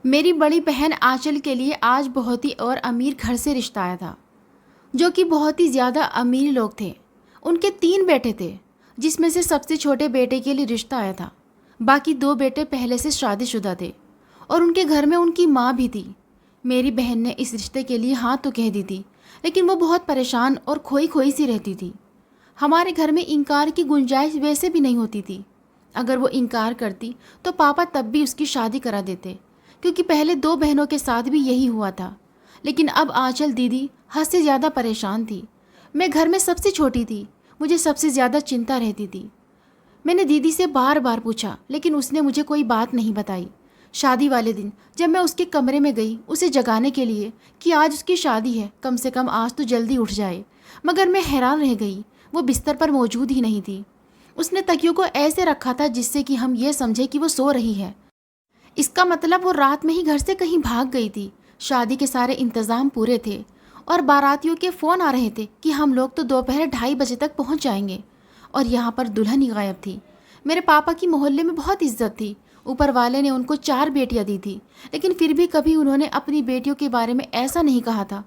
मेरी बड़ी बहन आंचल के लिए आज बहुत ही और अमीर घर से रिश्ता आया था, जो कि बहुत ही ज़्यादा अमीर लोग थे। उनके 3 बेटे थे, जिसमें से सबसे छोटे बेटे के लिए रिश्ता आया था। बाकी 2 बेटे पहले से शादीशुदा थे और उनके घर में उनकी माँ भी थी। मेरी बहन ने इस रिश्ते के लिए हाँ तो कह दी थी, लेकिन वो बहुत परेशान और खोई खोई सी रहती थी। हमारे घर में इनकार की गुंजाइश वैसे भी नहीं होती थी। अगर वो इनकार करती तो पापा तब भी उसकी शादी करा देते, क्योंकि पहले 2 बहनों के साथ भी यही हुआ था। लेकिन अब आंचल दीदी हद से ज़्यादा परेशान थी। मैं घर में सबसे छोटी थी, मुझे सबसे ज़्यादा चिंता रहती थी। मैंने दीदी से बार बार पूछा, लेकिन उसने मुझे कोई बात नहीं बताई। शादी वाले दिन जब मैं उसके कमरे में गई उसे जगाने के लिए कि आज उसकी शादी है, कम से कम आज तो जल्दी उठ जाए, मगर मैं हैरान रह गई। वो बिस्तर पर मौजूद ही नहीं थी। उसने तकियों को ऐसे रखा था जिससे कि हम ये समझे कि वो सो रही है। इसका मतलब वो रात में ही घर से कहीं भाग गई थी। शादी के सारे इंतज़ाम पूरे थे और बारातियों के फ़ोन आ रहे थे कि हम लोग तो दोपहर 2:30 बजे तक पहुंच जाएंगे, और यहाँ पर दुल्हन ही गायब थी। मेरे पापा की मोहल्ले में बहुत इज्जत थी। ऊपर वाले ने उनको 4 बेटियां दी थी, लेकिन फिर भी कभी उन्होंने अपनी बेटियों के बारे में ऐसा नहीं कहा था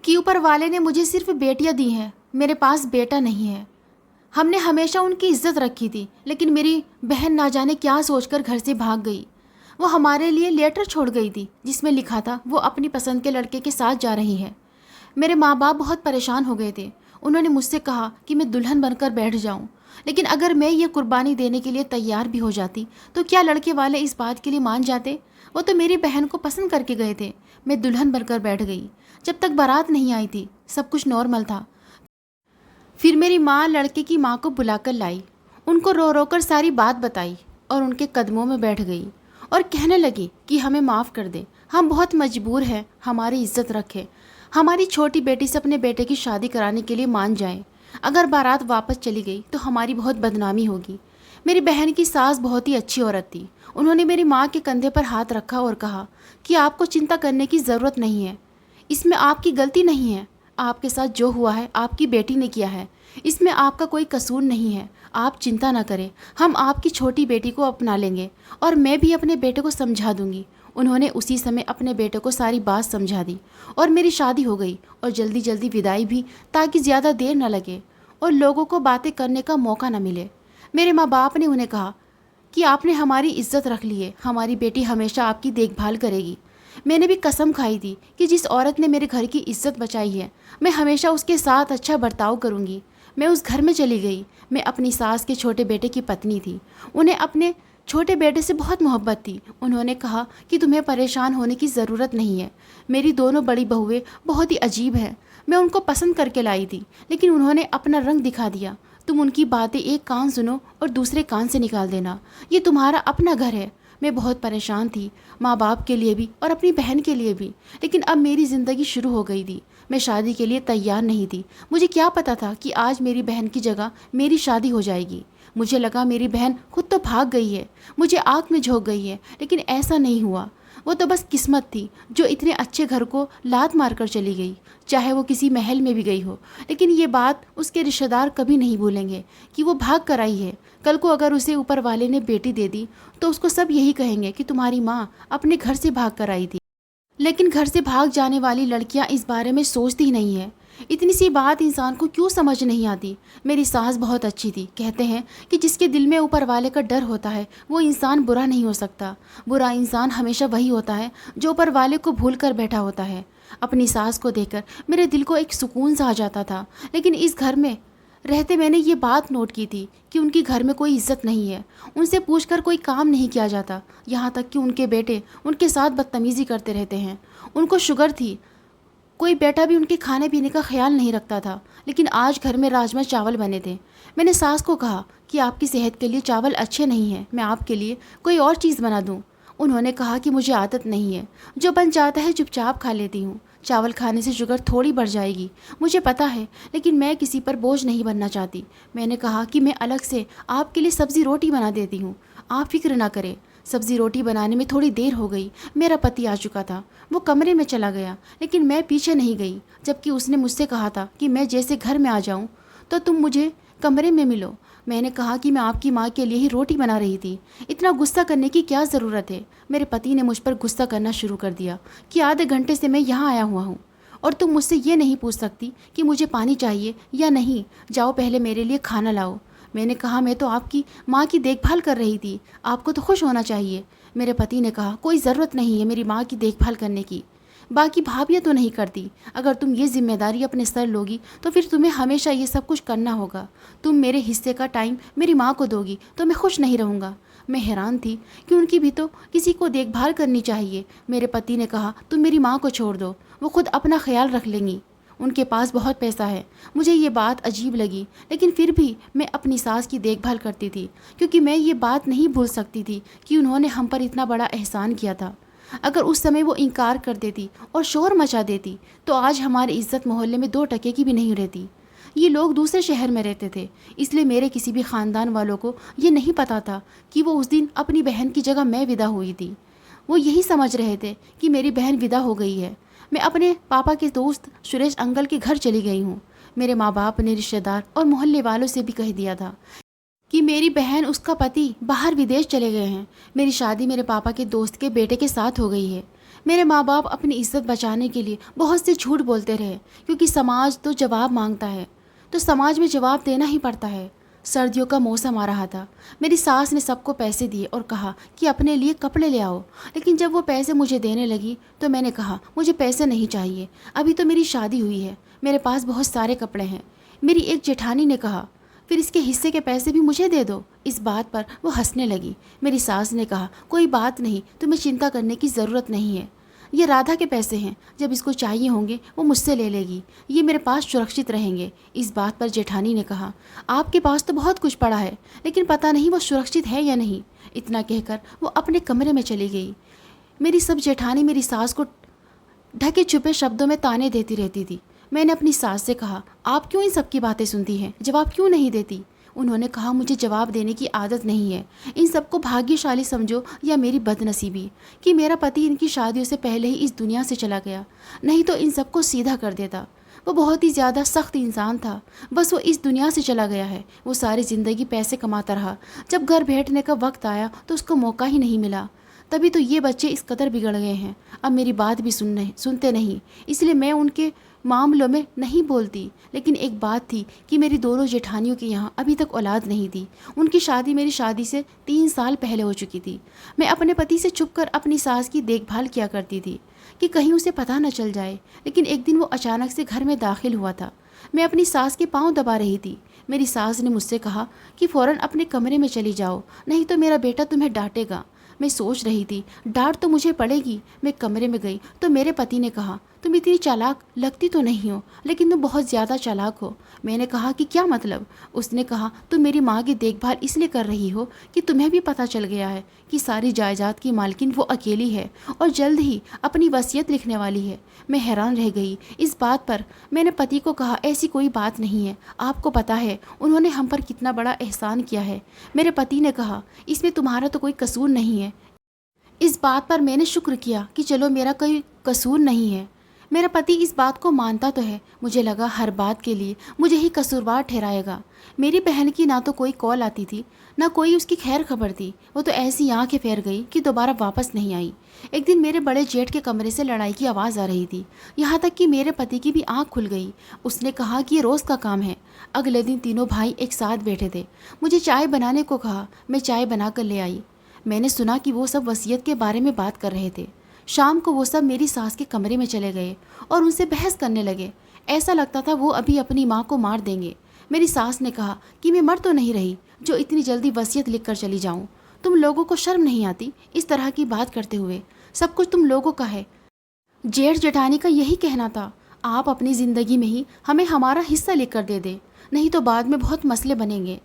कि ऊपर वाले ने मुझे सिर्फ बेटियां दी हैं, मेरे पास बेटा नहीं है। हमने हमेशा उनकी इज्जत रखी थी, लेकिन मेरी बहन ना जाने क्या सोचकर घर से भाग गई। वो हमारे लिए लेटर छोड़ गई थी जिसमें लिखा था वो अपनी पसंद के लड़के के साथ जा रही है। मेरे माँ बाप बहुत परेशान हो गए थे। उन्होंने मुझसे कहा कि मैं दुल्हन बनकर बैठ जाऊं, लेकिन अगर मैं ये कुर्बानी देने के लिए तैयार भी हो जाती तो क्या लड़के वाले इस बात के लिए मान जाते? वो तो मेरी बहन को पसंद करके गए थे। मैं दुल्हन बनकर बैठ गई। जब तक बारात नहीं आई थी सब कुछ नॉर्मल था। फिर मेरी माँ लड़के की माँ को बुलाकर लाई, उनको रो रो कर सारी बात बताई और उनके कदमों में बैठ गई और कहने लगी कि हमें माफ़ कर दे, हम बहुत मजबूर हैं, हमारी इज्जत रखे, हमारी छोटी बेटी से अपने बेटे की शादी कराने के लिए मान जाएं। अगर बारात वापस चली गई तो हमारी बहुत बदनामी होगी। मेरी बहन की सास बहुत ही अच्छी औरत थी। उन्होंने मेरी माँ के कंधे पर हाथ रखा और कहा कि आपको चिंता करने की ज़रूरत नहीं है, इसमें आपकी गलती नहीं है। आपके साथ जो हुआ है आपकी बेटी ने किया है, इसमें आपका कोई कसूर नहीं है। आप चिंता ना करें, हम आपकी छोटी बेटी को अपना लेंगे और मैं भी अपने बेटे को समझा दूंगी। उन्होंने उसी समय अपने बेटे को सारी बात समझा दी और मेरी शादी हो गई और जल्दी जल्दी विदाई भी, ताकि ज़्यादा देर न लगे और लोगों को बातें करने का मौका न मिले। मेरे माँ बाप ने उन्हें कहा कि आपने हमारी इज्जत रख ली है, हमारी बेटी हमेशा आपकी देखभाल करेगी। मैंने भी कसम खाई थी कि जिस औरत ने मेरे घर की इज्जत बचाई है मैं हमेशा उसके साथ अच्छा बर्ताव करूंगी। मैं उस घर में चली गई। मैं अपनी सास के छोटे बेटे की पत्नी थी। उन्हें अपने छोटे बेटे से बहुत मोहब्बत थी। उन्होंने कहा कि तुम्हें परेशान होने की ज़रूरत नहीं है, मेरी दोनों बड़ी बहुएं बहुत ही अजीब हैं, मैं उनको पसंद करके लाई थी, लेकिन उन्होंने अपना रंग दिखा दिया। तुम उनकी बातें एक कान सुनो और दूसरे कान से निकाल देना, ये तुम्हारा अपना घर है। मैं बहुत परेशान थी, माँ बाप के लिए भी और अपनी बहन के लिए भी। लेकिन अब मेरी ज़िंदगी शुरू हो गई थी। मैं शादी के लिए तैयार नहीं थी। मुझे क्या पता था कि आज मेरी बहन की जगह मेरी शादी हो जाएगी। मुझे लगा मेरी बहन खुद तो भाग गई है, मुझे आग में झोंक गई है, लेकिन ऐसा नहीं हुआ। वो तो बस किस्मत थी जो इतने अच्छे घर को लात मार कर चली गई, चाहे वो किसी महल में भी गई हो। लेकिन ये बात उसके रिश्तेदार कभी नहीं भूलेंगे कि वो भाग कर आई है। कल को अगर उसे ऊपर वाले ने बेटी दे दी तो उसको सब यही कहेंगे कि तुम्हारी माँ अपने घर से भाग कर आई थी। लेकिन घर से भाग जाने वाली लड़कियां इस बारे में सोचती ही नहीं है। इतनी सी बात इंसान को क्यों समझ नहीं आती। मेरी सास बहुत अच्छी थी। कहते हैं कि जिसके दिल में ऊपर वाले का डर होता है वो इंसान बुरा नहीं हो सकता। बुरा इंसान हमेशा वही होता है जो ऊपर वाले को भूल कर बैठा होता है। अपनी सास को देखकर मेरे दिल को एक सुकून सा आ जाता था। लेकिन इस घर में रहते मैंने ये बात नोट की थी कि उनकी घर में कोई इज्जत नहीं है, उनसे पूछकर कोई काम नहीं किया जाता। यहाँ तक कि उनके बेटे उनके साथ बदतमीज़ी करते रहते हैं। उनको शुगर थी, कोई बेटा भी उनके खाने पीने का ख्याल नहीं रखता था। लेकिन आज घर में राजमा चावल बने थे। मैंने सास को कहा कि आपकी सेहत के लिए चावल अच्छे नहीं हैं, मैं आपके लिए कोई और चीज़ बना दूँ। उन्होंने कहा कि मुझे आदत नहीं है, जो बन जाता है चुपचाप खा लेती हूँ। चावल खाने से शुगर थोड़ी बढ़ जाएगी, मुझे पता है, लेकिन मैं किसी पर बोझ नहीं बनना चाहती। मैंने कहा कि मैं अलग से आपके लिए सब्ज़ी रोटी बना देती हूँ, आप फिक्र ना करें। सब्ज़ी रोटी बनाने में थोड़ी देर हो गई। मेरा पति आ चुका था, वो कमरे में चला गया, लेकिन मैं पीछे नहीं गई, जबकि उसने मुझसे कहा था कि मैं जैसे घर में आ जाऊँ तो तुम मुझे कमरे में मिलो। मैंने कहा कि मैं आपकी माँ के लिए ही रोटी बना रही थी, इतना गुस्सा करने की क्या ज़रूरत है। मेरे पति ने मुझ पर गुस्सा करना शुरू कर दिया कि आधे घंटे से मैं यहाँ आया हुआ हूँ और तुम मुझसे ये नहीं पूछ सकती कि मुझे पानी चाहिए या नहीं, जाओ पहले मेरे लिए खाना लाओ। मैंने कहा मैं तो आपकी माँ की देखभाल कर रही थी, आपको तो खुश होना चाहिए। मेरे पति ने कहा कोई ज़रूरत नहीं है मेरी माँ की देखभाल करने की, बाकी भाभियाँ तो नहीं करती। अगर तुम ये जिम्मेदारी अपने सर लोगी तो फिर तुम्हें हमेशा ये सब कुछ करना होगा। तुम मेरे हिस्से का टाइम मेरी माँ को दोगी तो मैं खुश नहीं रहूँगा। मैं हैरान थी कि उनकी भी तो किसी को देखभाल करनी चाहिए। मेरे पति ने कहा तुम मेरी माँ को छोड़ दो, वो खुद अपना ख्याल रख लेंगी, उनके पास बहुत पैसा है। मुझे ये बात अजीब लगी, लेकिन फिर भी मैं अपनी सास की देखभाल करती थी, क्योंकि मैं ये बात नहीं भूल सकती थी कि उन्होंने हम पर इतना बड़ा एहसान किया था। अगर उस समय वो इनकार कर देती और शोर मचा देती तो आज हमारी इज्जत मोहल्ले में 2 टके की भी नहीं रहती। ये लोग दूसरे शहर में रहते थे, इसलिए मेरे किसी भी ख़ानदान वालों को ये नहीं पता था कि वो उस दिन अपनी बहन की जगह मैं विदा हुई थी। वो यही समझ रहे थे कि मेरी बहन विदा हो गई है। मैं अपने पापा के दोस्त सुरेश अंकल के घर चली गई हूँ। मेरे माँ बाप ने रिश्तेदार और मोहल्ले वालों से भी कह दिया था कि मेरी बहन उसका पति बाहर विदेश चले गए हैं। मेरी शादी मेरे पापा के दोस्त के बेटे के साथ हो गई है। मेरे माँ बाप अपनी इज्जत बचाने के लिए बहुत से झूठ बोलते रहे, क्योंकि समाज तो जवाब मांगता है, तो समाज में जवाब देना ही पड़ता है। सर्दियों का मौसम आ रहा था। मेरी सास ने सबको पैसे दिए और कहा कि अपने लिए कपड़े ले आओ, लेकिन जब वो पैसे मुझे देने लगी तो मैंने कहा मुझे पैसे नहीं चाहिए, अभी तो मेरी शादी हुई है, मेरे पास बहुत सारे कपड़े हैं। मेरी एक जेठानी ने कहा फिर इसके हिस्से के पैसे भी मुझे दे दो। इस बात पर वो हंसने लगी। मेरी सास ने कहा कोई बात नहीं, तुम्हें चिंता करने की ज़रूरत नहीं है, ये राधा के पैसे हैं, जब इसको चाहिए होंगे वो मुझसे ले लेगी, ये मेरे पास सुरक्षित रहेंगे। इस बात पर जेठानी ने कहा आपके पास तो बहुत कुछ पड़ा है, लेकिन पता नहीं वो सुरक्षित है या नहीं। इतना कहकर वो अपने कमरे में चली गई। मेरी सब जेठानी मेरी सास को ढके छुपे शब्दों में ताने देती रहती थी। मैंने अपनी सास से कहा आप क्यों इन सब की बातें सुनती हैं, जवाब क्यों नहीं देती। उन्होंने कहा मुझे जवाब देने की आदत नहीं है, इन सबको भाग्यशाली समझो या मेरी बदनसीबी कि मेरा पति इनकी शादियों से पहले ही इस दुनिया से चला गया, नहीं तो इन सबको सीधा कर देता। वो बहुत ही ज़्यादा सख्त इंसान था, बस वो इस दुनिया से चला गया है। वो सारी ज़िंदगी पैसे कमाता रहा, जब घर बैठने का वक्त आया तो उसको मौका ही नहीं मिला। तभी तो ये बच्चे इस कदर बिगड़ गए हैं, अब मेरी बात भी सुनते नहीं, इसलिए मैं उनके मामलों में नहीं बोलती। लेकिन एक बात थी कि मेरी दोनों जेठानियों के यहाँ अभी तक औलाद नहीं थी। उनकी शादी मेरी शादी से 3 साल पहले हो चुकी थी। मैं अपने पति से छुपकर अपनी सास की देखभाल किया करती थी कि कहीं उसे पता न चल जाए, लेकिन एक दिन वो अचानक से घर में दाखिल हुआ था। मैं अपनी सास के पाँव दबा रही थी। मेरी सास ने मुझसे कहा कि फ़ौरन अपने कमरे में चली जाओ, नहीं तो मेरा बेटा तुम्हें डांटेगा। मैं सोच रही थी डांट तो मुझे पड़ेगी। मैं कमरे में गई तो मेरे पति ने कहा तुम इतनी चालाक लगती तो नहीं हो, लेकिन तुम बहुत ज़्यादा चालाक हो। मैंने कहा कि क्या मतलब। उसने कहा तुम मेरी माँ की देखभाल इसलिए कर रही हो कि तुम्हें भी पता चल गया है कि सारी जायदाद की मालकिन वो अकेली है और जल्द ही अपनी वसीयत लिखने वाली है। मैं हैरान रह गई इस बात पर। मैंने पति को कहा ऐसी कोई बात नहीं है, आपको पता है उन्होंने हम पर कितना बड़ा एहसान किया है। मेरे पति ने कहा इसमें तुम्हारा तो कोई कसूर नहीं है। इस बात पर मैंने शुक्र किया कि चलो मेरा कोई कसूर नहीं है। मेरा पति इस बात को मानता तो है, मुझे लगा हर बात के लिए मुझे ही कसूरवार ठहराएगा। मेरी बहन की ना तो कोई कॉल आती थी ना कोई उसकी खैर खबर थी। वो तो ऐसी आंखें फेर गई कि दोबारा वापस नहीं आई। एक दिन मेरे बड़े जेठ के कमरे से लड़ाई की आवाज़ आ रही थी, यहाँ तक कि मेरे पति की भी आँख खुल गई। उसने कहा कि ये रोज़ का काम है। अगले दिन तीनों भाई एक साथ बैठे थे। मुझे चाय बनाने को कहा, मैं चाय बना कर ले आई। मैंने सुना कि वो सब वसीयत के बारे में बात कर रहे थे। शाम को वो सब मेरी सास के कमरे में चले गए और उनसे बहस करने लगे। ऐसा लगता था वो अभी अपनी माँ को मार देंगे। मेरी सास ने कहा कि मैं मर तो नहीं रही जो इतनी जल्दी वसीयत लिख कर चली जाऊँ। तुम लोगों को शर्म नहीं आती इस तरह की बात करते हुए? सब कुछ तुम लोगों का है। जेठ जेठानी का यही कहना था, आप अपनी ज़िंदगी में ही हमें हमारा हिस्सा लिख कर दे दे, नहीं तो बाद में बहुत मसले बनेंगे।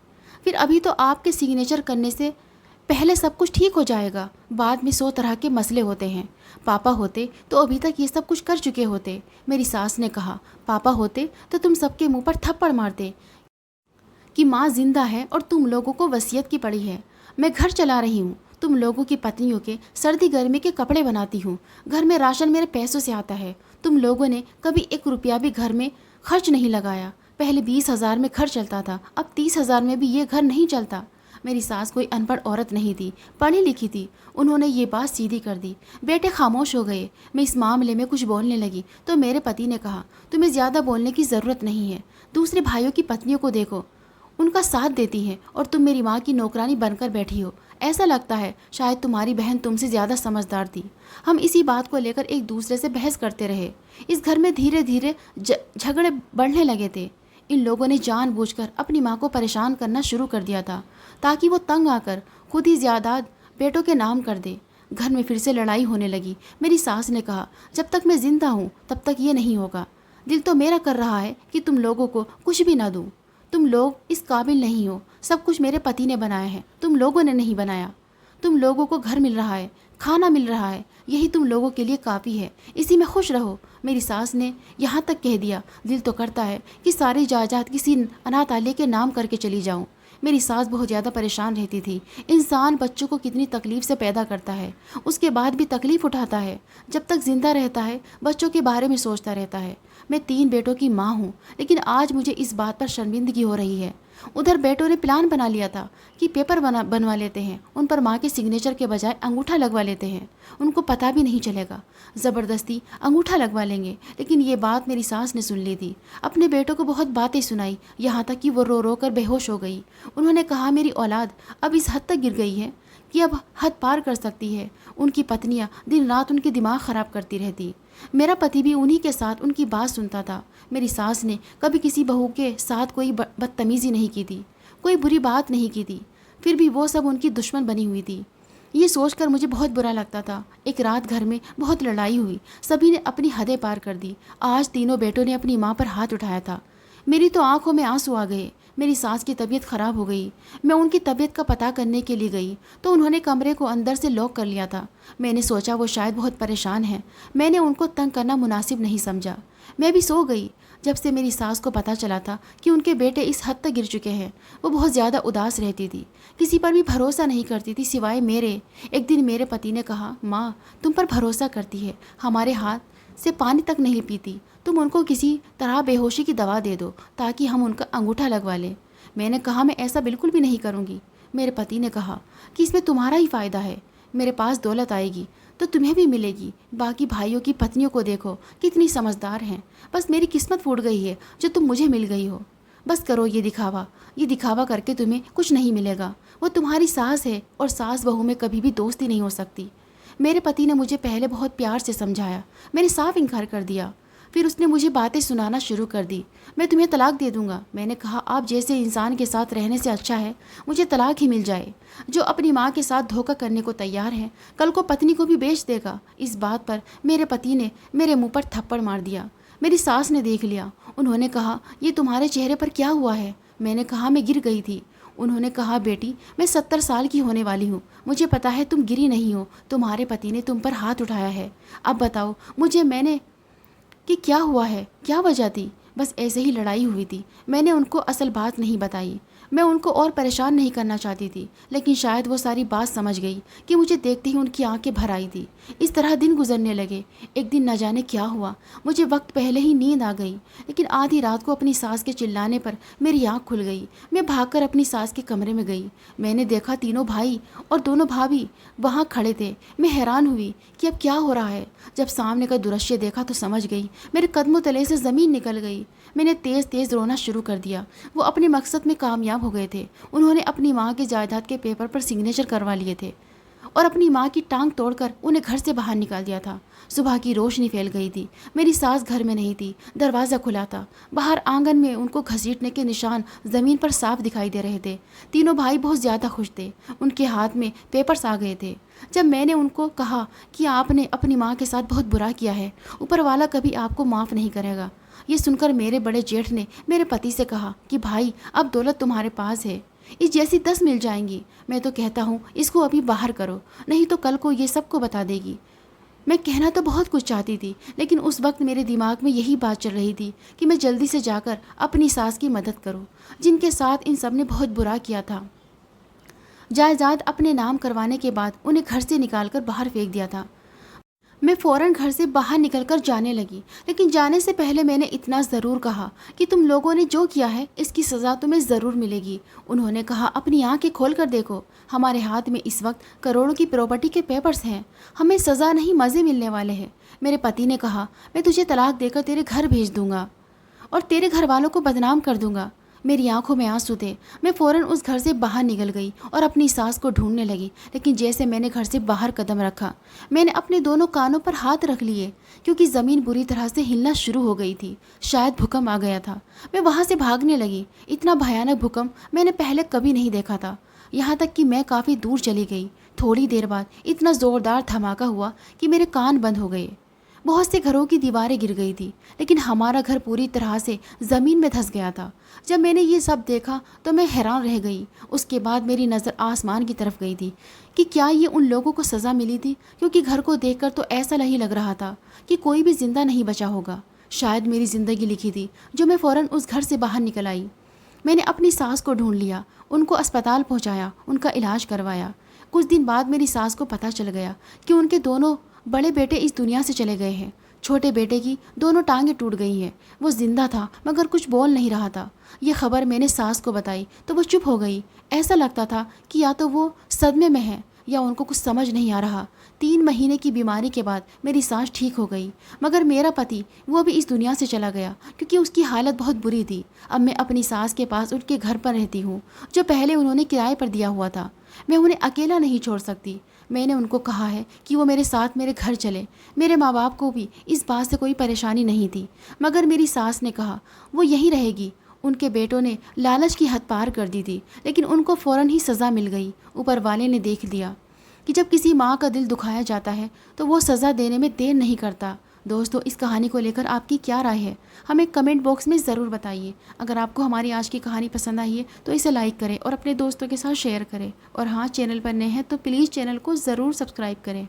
फिर अभी तो आपके सिग्नेचर करने से पहले सब कुछ ठीक हो जाएगा, बाद में 100 तरह के मसले होते हैं। पापा होते तो अभी तक ये सब कुछ कर चुके होते। मेरी सास ने कहा पापा होते तो तुम सबके मुंह पर थप्पड़ मारते कि माँ जिंदा है और तुम लोगों को वसीयत की पड़ी है। मैं घर चला रही हूँ, तुम लोगों की पत्नियों के सर्दी गर्मी के कपड़े बनाती हूँ, घर में राशन मेरे पैसों से आता है। तुम लोगों ने कभी 1 रुपया भी घर में खर्च नहीं लगाया। पहले 20,000 में घर चलता था, अब 30,000 में भी ये घर नहीं चलता। मेरी सास कोई अनपढ़ औरत नहीं थी, पढ़ी लिखी थी। उन्होंने ये बात सीधी कर दी। बेटे खामोश हो गए। मैं इस मामले में कुछ बोलने लगी तो मेरे पति ने कहा, तुम्हें ज़्यादा बोलने की ज़रूरत नहीं है। दूसरे भाइयों की पत्नियों को देखो, उनका साथ देती हैं और तुम मेरी माँ की नौकरानी बनकर बैठी हो। ऐसा लगता है शायद तुम्हारी बहन तुमसे ज़्यादा समझदार थी। हम इसी बात को लेकर एक दूसरे से बहस करते रहे। इस घर में धीरे धीरे झगड़े बढ़ने लगे थे। इन लोगों ने जानबूझकर अपनी माँ को परेशान करना शुरू कर दिया था ताकि वो तंग आकर खुद ही जायदाद बेटों के नाम कर दे। घर में फिर से लड़ाई होने लगी। मेरी सास ने कहा, जब तक मैं जिंदा हूँ तब तक ये नहीं होगा। दिल तो मेरा कर रहा है कि तुम लोगों को कुछ भी ना दूँ। तुम लोग इस काबिल नहीं हो। सब कुछ मेरे पति ने बनाया है, तुम लोगों ने नहीं बनाया। तुम लोगों को घर मिल रहा है, खाना मिल रहा है, यही तुम लोगों के लिए काफ़ी है। इसी में खुश रहो। मेरी सास ने यहाँ तक कह दिया, दिल तो करता है कि सारी जायदाद किसी अनाथालय के नाम करके चली जाऊँ। मेरी सास बहुत ज़्यादा परेशान रहती थी। इंसान बच्चों को कितनी तकलीफ़ से पैदा करता है, उसके बाद भी तकलीफ़ उठाता है। जब तक ज़िंदा रहता है बच्चों के बारे में सोचता रहता है। मैं 3 बेटों की माँ हूँ, लेकिन आज मुझे इस बात पर शर्मिंदगी हो रही है। उधर बेटों ने प्लान बना लिया था कि पेपर बनवा लेते हैं, उन पर माँ के सिग्नेचर के बजाय अंगूठा लगवा लेते हैं। उनको पता भी नहीं चलेगा, ज़बरदस्ती अंगूठा लगवा लेंगे। लेकिन ये बात मेरी सास ने सुन ली थी। अपने बेटों को बहुत बातें सुनाई, यहाँ तक कि वो रो रो कर बेहोश हो गई। उन्होंने कहा, मेरी औलाद अब इस हद तक गिर गई है कि अब हद पार कर सकती है। उनकी पत्नियाँ दिन रात उनके दिमाग ख़राब करती रहती। मेरा पति भी उन्हीं के साथ उनकी बात सुनता था। मेरी सास ने कभी किसी बहू के साथ कोई बदतमीज़ी नहीं की थी, कोई बुरी बात नहीं की थी, फिर भी वो सब उनकी दुश्मन बनी हुई थी। ये सोचकर मुझे बहुत बुरा लगता था। एक रात घर में बहुत लड़ाई हुई, सभी ने अपनी हदें पार कर दी। आज तीनों बेटों ने अपनी माँ पर हाथ उठाया था। मेरी तो आंखों में आंसू आ गए। मेरी सास की तबीयत ख़राब हो गई। मैं उनकी तबीयत का पता करने के लिए गई तो उन्होंने कमरे को अंदर से लॉक कर लिया था। मैंने सोचा वो शायद बहुत परेशान हैं। मैंने उनको तंग करना मुनासिब नहीं समझा। मैं भी सो गई। जब से मेरी सास को पता चला था कि उनके बेटे इस हद तक गिर चुके हैं, वो बहुत ज़्यादा उदास रहती थी। किसी पर भी भरोसा नहीं करती थी सिवाय मेरे। एक दिन मेरे पति ने कहा, माँ तुम पर भरोसा करती है, हमारे हाथ से पानी तक नहीं पीती, तुम उनको किसी तरह बेहोशी की दवा दे दो ताकि हम उनका अंगूठा लगवा लें। मैंने कहा, मैं ऐसा बिल्कुल भी नहीं करूँगी। मेरे पति ने कहा कि इसमें तुम्हारा ही फ़ायदा है, मेरे पास दौलत आएगी तो तुम्हें भी मिलेगी। बाकी भाइयों की पत्नियों को देखो कितनी समझदार हैं। बस मेरी किस्मत फूट गई है जो तुम मुझे मिल गई हो। बस करो ये दिखावा करके तुम्हें कुछ नहीं मिलेगा। वो तुम्हारी सास है और सास बहू में कभी भी दोस्ती नहीं हो सकती। मेरे पति ने मुझे पहले बहुत प्यार से समझाया, मैंने साफ इनकार कर दिया। फिर उसने मुझे बातें सुनाना शुरू कर दी। मैं तुम्हें तलाक दे दूंगा। मैंने कहा, आप जैसे इंसान के साथ रहने से अच्छा है मुझे तलाक ही मिल जाए। जो अपनी माँ के साथ धोखा करने को तैयार है कल को पत्नी को भी बेच देगा। इस बात पर मेरे पति ने मेरे मुंह पर थप्पड़ मार दिया। मेरी सास ने देख लिया। उन्होंने कहा, ये तुम्हारे चेहरे पर क्या हुआ है? मैंने कहा, मैं गिर गई थी। उन्होंने कहा, बेटी मैं 70 साल की होने वाली हूँ, मुझे पता है तुम गिरी नहीं हो, तुम्हारे पति ने तुम पर हाथ उठाया है। अब बताओ मुझे मैंने कि क्या हुआ है, क्या वजह थी? बस ऐसे ही लड़ाई हुई थी। मैंने उनको असल बात नहीं बताई। मैं उनको और परेशान नहीं करना चाहती थी, लेकिन शायद वो सारी बात समझ गई कि मुझे देखते ही उनकी आंखें भर आई थी। इस तरह दिन गुजरने लगे। एक दिन न जाने क्या हुआ, मुझे वक्त पहले ही नींद आ गई, लेकिन आधी रात को अपनी सास के चिल्लाने पर मेरी आँख खुल गई। मैं भागकर अपनी सास के कमरे में गई। मैंने देखा तीनों भाई और दोनों भाभी वहाँ खड़े थे। मैं हैरान हुई कि अब क्या हो रहा है। जब सामने का दृश्य देखा तो समझ गई। मेरे कदमों तले से ज़मीन निकल गई। मैंने तेज़ तेज़ रोना शुरू कर दिया। वो अपने मकसद में कामयाब हो गए थे। उन्होंने अपनी माँ के जायदाद के पेपर पर सिग्नेचर करवा लिए थे और अपनी माँ की टांग तोड़कर उन्हें घर से बाहर निकाल दिया था। सुबह की रोशनी फैल गई थी। मेरी सास घर में नहीं थी। दरवाज़ा खुला था। बाहर आंगन में उनको घसीटने के निशान ज़मीन पर साफ दिखाई दे रहे थे। तीनों भाई बहुत ज़्यादा खुश थे। उनके हाथ में पेपर्स आ गए थे। जब मैंने उनको कहा कि आपने अपनी माँ के साथ बहुत बुरा किया है, ऊपर वाला कभी आपको माफ़ नहीं करेगा, ये सुनकर मेरे बड़े जेठ ने मेरे पति से कहा कि भाई अब दौलत तुम्हारे पास है, इस जैसी 10 मिल जाएंगी। मैं तो कहता हूँ इसको अभी बाहर करो, नहीं तो कल को ये सबको बता देगी। मैं कहना तो बहुत कुछ चाहती थी, लेकिन उस वक्त मेरे दिमाग में यही बात चल रही थी कि मैं जल्दी से जाकर अपनी सास की मदद करूँ, जिनके साथ इन सब ने बहुत बुरा किया था। जायदाद अपने नाम करवाने के बाद उन्हें घर से निकालकर बाहर फेंक दिया था। मैं फ़ौरन घर से बाहर निकलकर जाने लगी, लेकिन जाने से पहले मैंने इतना ज़रूर कहा कि तुम लोगों ने जो किया है इसकी सज़ा तुम्हें ज़रूर मिलेगी। उन्होंने कहा, अपनी आंखें खोल कर देखो, हमारे हाथ में इस वक्त करोड़ों की प्रॉपर्टी के पेपर्स हैं, हमें सज़ा नहीं मज़े मिलने वाले हैं। मेरे पति ने कहा, मैं तुझे तलाक देकर तेरे घर भेज दूंगा और तेरे घर वालों को बदनाम कर दूंगा। मेरी आंखों में आंसू थे। मैं फ़ौरन उस घर से बाहर निकल गई और अपनी सास को ढूंढने लगी, लेकिन जैसे मैंने घर से बाहर कदम रखा, मैंने अपने दोनों कानों पर हाथ रख लिए, क्योंकि ज़मीन बुरी तरह से हिलना शुरू हो गई थी। शायद भूकंप आ गया था। मैं वहाँ से भागने लगी। इतना भयानक भूकंप मैंने पहले कभी नहीं देखा था। यहाँ तक कि मैं काफ़ी दूर चली गई। थोड़ी देर बाद इतना ज़ोरदार धमाका हुआ कि मेरे कान बंद हो गए। बहुत से घरों की दीवारें गिर गई थी, लेकिन हमारा घर पूरी तरह से ज़मीन में धंस गया था। जब मैंने ये सब देखा तो मैं हैरान रह गई। उसके बाद मेरी नज़र आसमान की तरफ गई थी कि क्या ये उन लोगों को सज़ा मिली थी, क्योंकि घर को देखकर तो ऐसा नहीं लग रहा था कि कोई भी ज़िंदा नहीं बचा होगा। शायद मेरी ज़िंदगी लिखी थी, जो मैं फ़ौरन उस घर से बाहर निकल आई। मैंने अपनी सास को ढूंढ लिया, उनको अस्पताल पहुँचाया, उनका इलाज करवाया। कुछ दिन बाद मेरी सास को पता चल गया कि उनके दोनों बड़े बेटे इस दुनिया से चले गए हैं। छोटे बेटे की दोनों टांगें टूट गई हैं। वो जिंदा था मगर कुछ बोल नहीं रहा था। ये खबर मैंने सास को बताई तो वो चुप हो गई। ऐसा लगता था कि या तो वो सदमे में है या उनको कुछ समझ नहीं आ रहा। 3 महीने की बीमारी के बाद मेरी सास ठीक हो गई, मगर मेरा पति वो भी इस दुनिया से चला गया क्योंकि उसकी हालत बहुत बुरी थी। अब मैं अपनी सास के पास उनके घर पर रहती हूँ, जो पहले उन्होंने किराए पर दिया हुआ था। मैं उन्हें अकेला नहीं छोड़ सकती। मैंने उनको कहा है कि वो मेरे साथ मेरे घर चले। मेरे माँ बाप को भी इस बात से कोई परेशानी नहीं थी, मगर मेरी सास ने कहा वो यहीं रहेगी। उनके बेटों ने लालच की हद पार कर दी थी, लेकिन उनको फ़ौरन ही सज़ा मिल गई। ऊपर वाले ने देख लिया कि जब किसी माँ का दिल दुखाया जाता है तो वो सज़ा देने में देर नहीं करता। दोस्तों, इस कहानी को लेकर आपकी क्या राय है, हमें कमेंट बॉक्स में ज़रूर बताइए। अगर आपको हमारी आज की कहानी पसंद आई है तो इसे लाइक करें और अपने दोस्तों के साथ शेयर करें। और हाँ, चैनल पर नए हैं तो प्लीज़ चैनल को ज़रूर सब्सक्राइब करें।